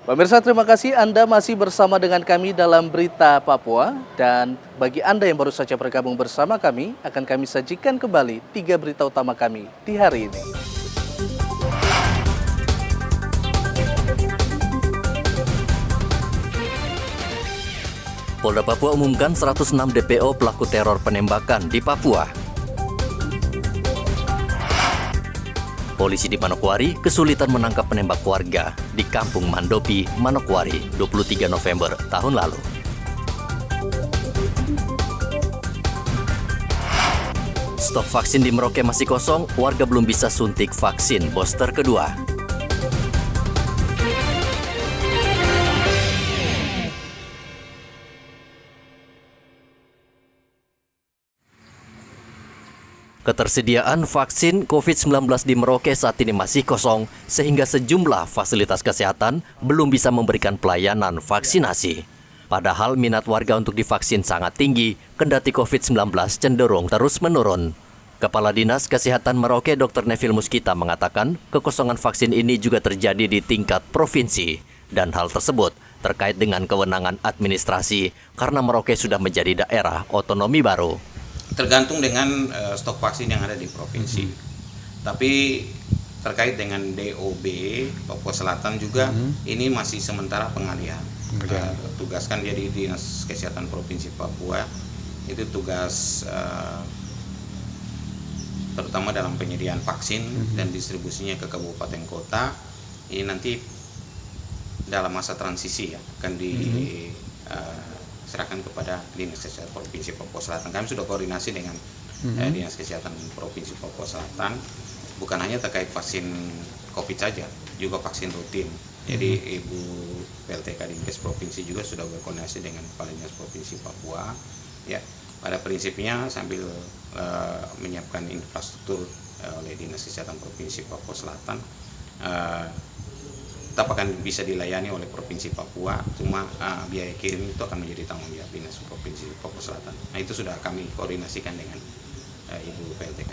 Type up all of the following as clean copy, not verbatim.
Pemirsa, terima kasih Anda masih bersama dengan kami dalam Berita Papua. Dan bagi Anda yang baru saja bergabung bersama kami, akan kami sajikan kembali 3 berita utama kami di hari ini. Polda Papua umumkan 106 DPO pelaku teror penembakan di Papua. Polisi di Manokwari kesulitan menangkap penembak warga di Kampung Mandopi, Manokwari, 23 November tahun lalu. Stok vaksin di Merauke masih kosong, warga belum bisa suntik vaksin booster kedua. Ketersediaan vaksin COVID-19 di Merauke saat ini masih kosong, sehingga sejumlah fasilitas kesehatan belum bisa memberikan pelayanan vaksinasi. Padahal minat warga untuk divaksin sangat tinggi, kendati COVID-19 cenderung terus menurun. Kepala Dinas Kesehatan Merauke Dr. Neville Muskita mengatakan, kekosongan vaksin ini juga terjadi di tingkat provinsi. Dan hal tersebut terkait dengan kewenangan administrasi, karena Merauke sudah menjadi daerah otonomi baru. Tergantung dengan stok vaksin yang ada di provinsi. Tapi terkait dengan DOB Papua Selatan juga ini masih sementara pengalihan. Tugaskan dia di Dinas Kesehatan Provinsi Papua, itu tugas terutama dalam penyediaan vaksin dan distribusinya ke kabupaten kota. Ini nanti dalam masa transisi ya akan serahkan kepada Dinas Kesehatan Provinsi Papua Selatan. Kami sudah koordinasi dengan Dinas Kesehatan Provinsi Papua Selatan, bukan hanya terkait vaksin COVID saja, juga vaksin rutin. Jadi Ibu PLTK Dinkes Provinsi juga sudah berkoordinasi dengan Kepala Dinas Provinsi Papua. Ya, pada prinsipnya sambil menyiapkan infrastruktur oleh Dinas Kesehatan Provinsi Papua Selatan, tetap akan bisa dilayani oleh Provinsi Papua, cuma biaya kirim itu akan menjadi tanggung jawab Dinas Provinsi Papua Selatan. Nah, itu sudah kami koordinasikan dengan Ibu PLTK.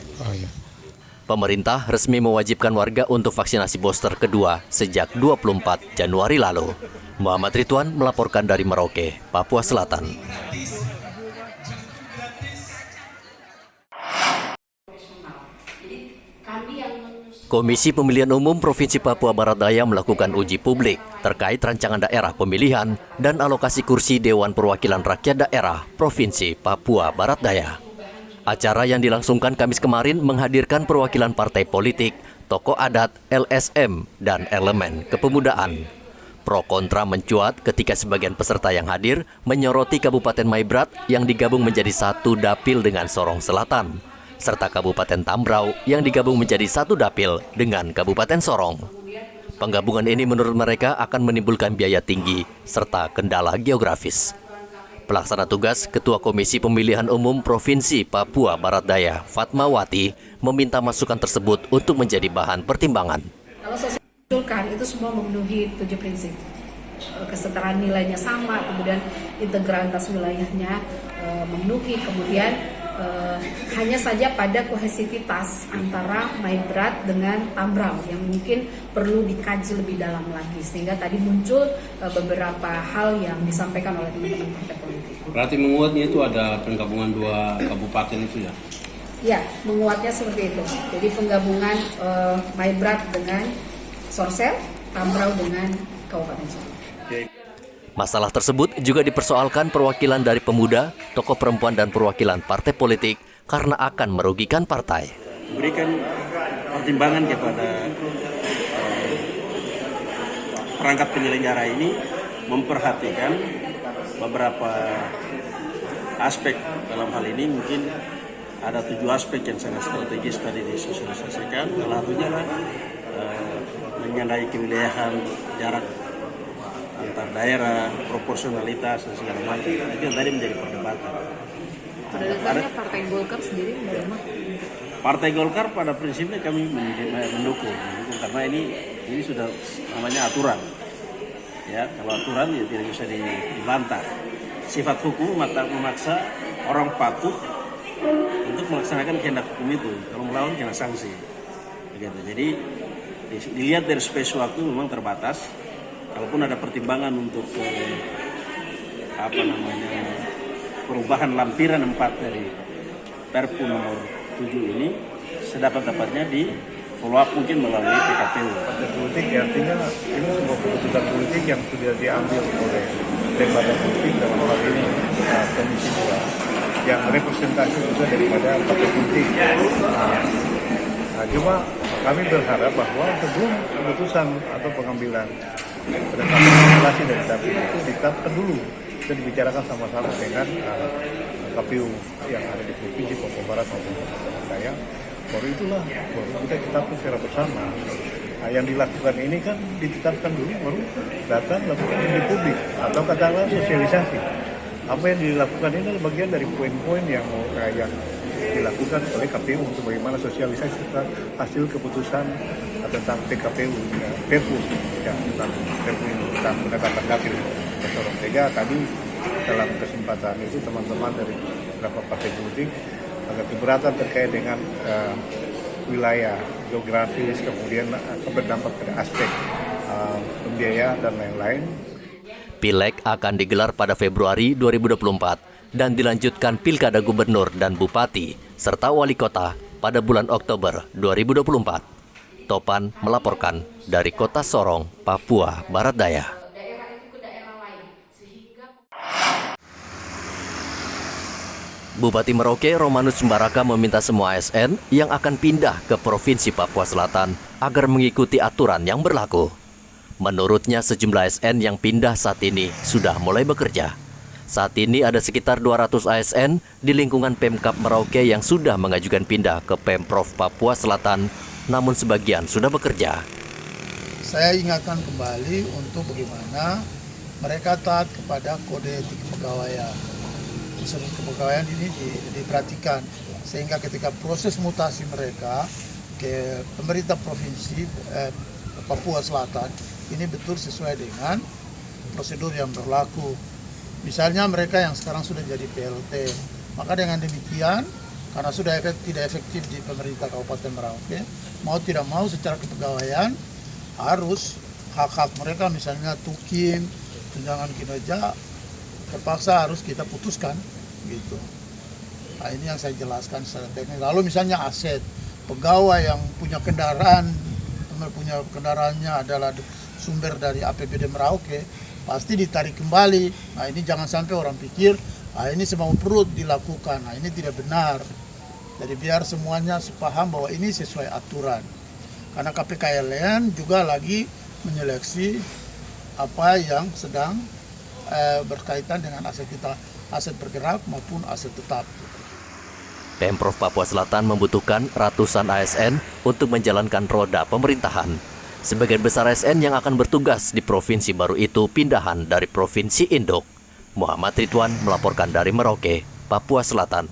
Pemerintah resmi mewajibkan warga untuk vaksinasi booster kedua sejak 24 Januari lalu. Muhammad Ridwan melaporkan dari Merauke, Papua Selatan. Komisi Pemilihan Umum Provinsi Papua Barat Daya melakukan uji publik terkait rancangan daerah pemilihan dan alokasi kursi Dewan Perwakilan Rakyat Daerah Provinsi Papua Barat Daya. Acara yang dilangsungkan Kamis kemarin menghadirkan perwakilan partai politik, tokoh adat, LSM, dan elemen kepemudaan. Pro kontra mencuat ketika sebagian peserta yang hadir menyoroti Kabupaten Maibrat yang digabung menjadi satu dapil dengan Sorong Selatan, serta Kabupaten Tambrau yang digabung menjadi satu dapil dengan Kabupaten Sorong. Penggabungan ini menurut mereka akan menimbulkan biaya tinggi serta kendala geografis. Pelaksana tugas Ketua Komisi Pemilihan Umum Provinsi Papua Barat Daya, Fatmawati, meminta masukan tersebut untuk menjadi bahan pertimbangan. Kalau saya usulkan itu semua memenuhi 7 prinsip. Kesetaraan nilainya sama, kemudian integralitas wilayahnya memenuhi, kemudian hanya saja pada kohesivitas antara Maibrat dengan Tambrau yang mungkin perlu dikaji lebih dalam lagi, sehingga tadi muncul beberapa hal yang disampaikan oleh teman-teman partai politik. Berarti menguatnya itu ada penggabungan 2 kabupaten itu ya? Ya, menguatnya seperti itu. Jadi penggabungan Maibrat dengan Sorsel, Tambrau dengan Kabupaten Sorong. Masalah tersebut juga dipersoalkan perwakilan dari pemuda, tokoh perempuan dan perwakilan partai politik karena akan merugikan partai. Berikan pertimbangan kepada perangkat penyelenggara ini memperhatikan beberapa aspek dalam hal ini. Mungkin ada 7 aspek yang sangat strategis tadi disosialisasikan. Salah satunya mengenai kewilayahan, jarak antar daerah, proporsionalitas dan segala macam, itu yang tadi menjadi perdebatan. Pada dasarnya Partai Golkar sendiri bagaimana? Partai Golkar pada prinsipnya kami mendukung karena ini sudah namanya aturan. Ya, kalau aturan ya tidak bisa dibantah. Sifat hukum memaksa orang patuh untuk melaksanakan kehendak hukum itu. Kalau melawan kena sanksi. Begitu. Jadi dilihat dari space waktu memang terbatas. kalaupun ada pertimbangan untuk perubahan lampiran 4 dari Perpu nomor 7 ini sedapat-dapatnya di follow up mungkin melalui PKPU. Partai politik artinya ini sebuah keputusan politik yang sudah diambil oleh lembaga politik dalam hal ini Komisi 2 yang representasi juga daripada partai politik. Cuma kami berharap bahwa sebelum keputusan atau pengambilan penetapan regulasi dari KPU itu ditetapkan dulu dan dibicarakan sama-sama dengan KPU yang ada di Provinsi Papua Barat maupun Papua Daya. Baru kita tetapkan secara bersama. Nah, yang dilakukan ini kan ditetapkan dulu, baru datang lakukan di publik atau katakanlah sosialisasi. Apa yang dilakukan ini adalah bagian dari poin-poin yang dilakukan oleh KPU untuk bagaimana sosialisasi tentang hasil keputusan tentang PKPU, Perpu, tentang Perpu ini, tentang penetapan KPU. Sorong Tega tadi dalam kesempatan itu teman-teman dari beberapa partai politik agak keberatan terkait dengan wilayah geografis, kemudian berdampak pada aspek pembiayaan dan lain-lain. Pileg akan digelar pada Februari 2024 dan dilanjutkan Pilkada Gubernur dan Bupati serta Wali Kota pada bulan Oktober 2024. Topan melaporkan dari Kota Sorong, Papua Barat Daya. Bupati Merauke Romanus Mbaraka meminta semua ASN yang akan pindah ke Provinsi Papua Selatan agar mengikuti aturan yang berlaku. Menurutnya sejumlah ASN yang pindah saat ini sudah mulai bekerja. Saat ini ada sekitar 200 ASN di lingkungan Pemkab Merauke yang sudah mengajukan pindah ke Pemprov Papua Selatan, namun sebagian sudah bekerja. Saya ingatkan kembali untuk bagaimana mereka taat kepada kode etik kepegawaian. Unsur kepegawaian ini diperhatikan sehingga ketika proses mutasi mereka ke pemerintah provinsi Papua Selatan ini betul sesuai dengan prosedur yang berlaku. Misalnya mereka yang sekarang sudah jadi PLT, maka dengan demikian karena sudah tidak efektif di pemerintah Kabupaten Merauke, mau tidak mau secara kepegawaian harus hak-hak mereka misalnya tukin, tunjangan kinerja terpaksa harus kita putuskan gitu. Nah, ini yang saya jelaskan secara teknis. Lalu misalnya aset pegawai yang punya kendaraannya adalah sumber dari APBD Merauke pasti ditarik kembali. Nah, ini jangan sampai orang pikir ini semau perut dilakukan. Nah, ini tidak benar. Jadi biar semuanya sepaham bahwa ini sesuai aturan. Karena KPKLN juga lagi menyeleksi apa yang sedang berkaitan dengan aset kita, aset bergerak maupun aset tetap. Pemprov Papua Selatan membutuhkan ratusan ASN untuk menjalankan roda pemerintahan. Sebagian besar ASN yang akan bertugas di provinsi baru itu pindahan dari provinsi induk. Muhammad Ridwan melaporkan dari Merauke, Papua Selatan.